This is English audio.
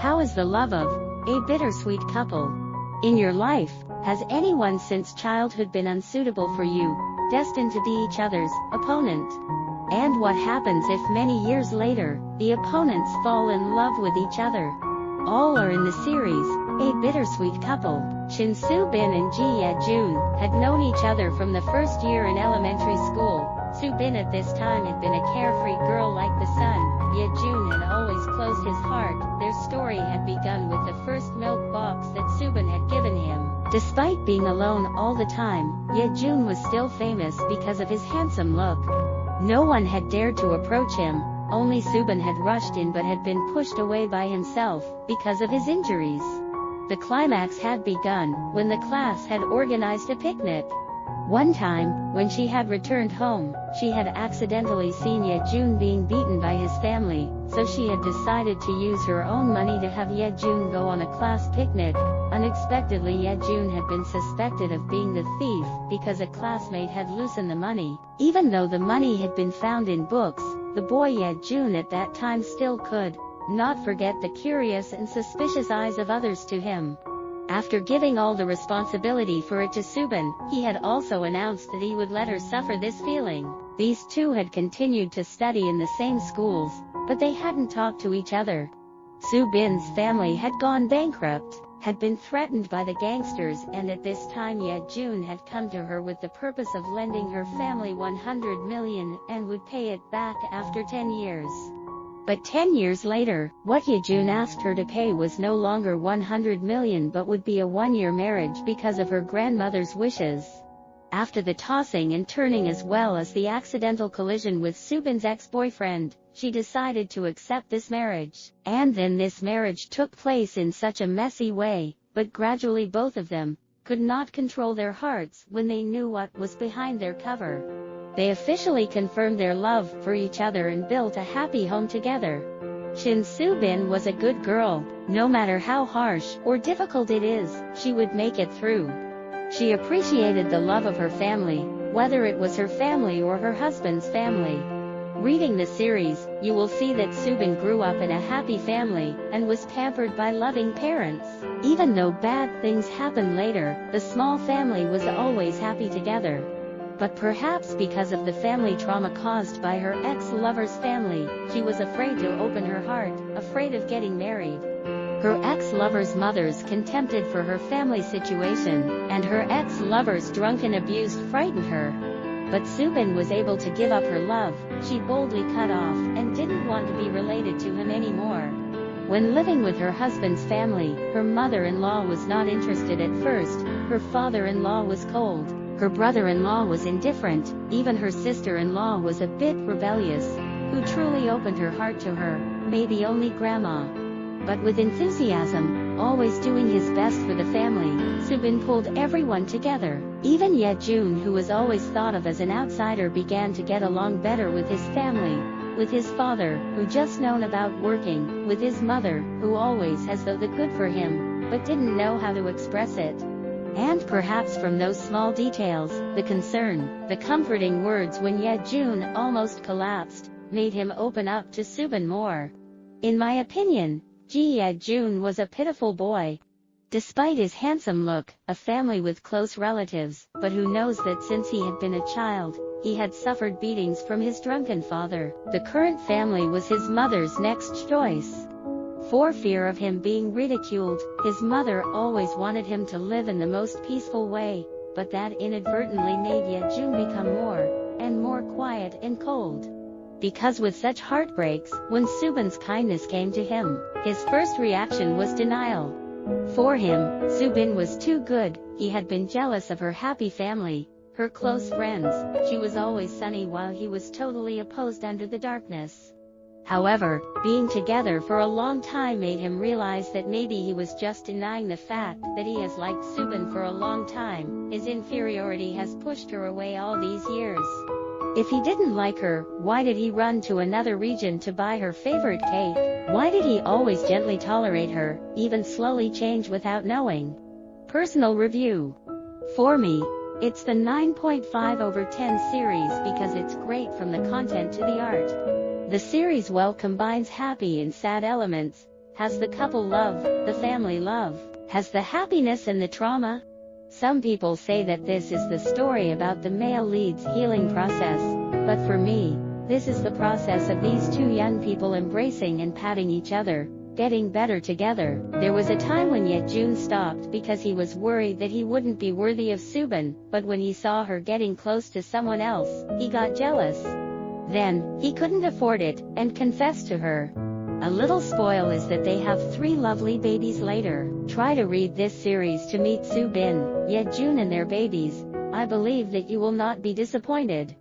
How is the love of a bittersweet couple? In your life, has anyone since childhood been unsuitable for you, destined to be each other's opponent? And what happens if many years later, the opponents fall in love with each other? All are in the series, A Bittersweet Couple. Shin Soo-bin and Ji Ye-jun had known each other from the first year in elementary school. Soo-bin at this time had been a carefree girl like the sun. Ye-jun had always closed his heart. Their story had begun with the first milk box that Soo-bin had given him. Despite being alone all the time, Ye-jun was still famous because of his handsome look. No one had dared to approach him. Only Soo-bin had rushed in but had been pushed away by himself because of his injuries. The climax had begun when the class had organized a picnic. One time, when she had returned home, she had accidentally seen Ye-jun being beaten by his family, so she had decided to use her own money to have Ye-jun go on a class picnic. Unexpectedly, Ye-jun had been suspected of being the thief because a classmate had loosened the money. Even though the money had been found in books, the boy Ye-jun at that time still could not forget the curious and suspicious eyes of others to him. After giving all the responsibility for it to Soo-bin, he had also announced that he would let her suffer this feeling. These two had continued to study in the same schools, but they hadn't talked to each other. Soo-bin's family had gone bankrupt, had been threatened by the gangsters, and at this time Ye-jun had come to her with the purpose of lending her family 100 million and would pay it back after 10 years. But 10 years later, what Ye-jun asked her to pay was no longer 100 million but would be a one-year marriage because of her grandmother's wishes. After the tossing and turning as well as the accidental collision with Soo-bin's ex-boyfriend, she decided to accept this marriage. And then this marriage took place in such a messy way, but gradually both of them could not control their hearts when they knew what was behind their cover. They officially confirmed their love for each other and built a happy home together. Shin Soo-bin was a good girl. No matter how harsh or difficult it is, she would make it through. She appreciated the love of her family, whether it was her family or her husband's family. Reading the series, you will see that Soo-bin grew up in a happy family and was pampered by loving parents. Even though bad things happened later, the small family was always happy together. But perhaps because of the family trauma caused by her ex-lover's family, she was afraid to open her heart, afraid of getting married. Her ex-lover's mother's contempted for her family situation, and her ex-lover's drunken abuse frightened her. But Soo-bin was able to give up her love. She boldly cut off and didn't want to be related to him anymore. When living with her husband's family, her mother-in-law was not interested at first. Her father-in-law was cold. Her brother-in-law was indifferent. Even her sister-in-law was a bit rebellious. Who truly opened her heart to her? Maybe only grandma. But with enthusiasm, always doing his best for the family, Soo-bin pulled everyone together. Even Ye-jun, who was always thought of as an outsider, began to get along better with his family. With his father, who just known about working. With his mother, who always has the good for him, but didn't know how to express it. And perhaps from those small details, the concern, the comforting words when Ye-jun almost collapsed, made him open up to Soo-bin more. In my opinion, Ji Ye-jun was a pitiful boy. Despite his handsome look, a family with close relatives, but who knows that since he had been a child, he had suffered beatings from his drunken father. The current family was his mother's next choice. For fear of him being ridiculed, his mother always wanted him to live in the most peaceful way, but that inadvertently made Ye-jun become more and more quiet and cold. Because with such heartbreaks, when Soo-bin's kindness came to him, his first reaction was denial. For him, Soo-bin was too good. He had been jealous of her happy family, her close friends. She was always sunny while he was totally opposed under the darkness. However, being together for a long time made him realize that maybe he was just denying the fact that he has liked Soo-bin for a long time. His inferiority has pushed her away all these years. If he didn't like her, why did he run to another region to buy her favorite cake? Why did he always gently tolerate her, even slowly change without knowing? Personal review. For me, it's the 9.5/10 series because it's great from the content to the art. The series well combines happy and sad elements, Has the couple love, the family love? Has the happiness and the trauma? Some people say that this is the story about the male lead's healing process, but for me, this is the process of these two young people embracing and patting each other, getting better together. There was a time when Yejun stopped because he was worried that he wouldn't be worthy of Subin, but when he saw her getting close to someone else, he got jealous. Then, he couldn't afford it, and confessed to her. A little spoil is that they have 3 lovely babies later. Try to read this series to meet Subin, Yejun and their babies. I believe that you will not be disappointed.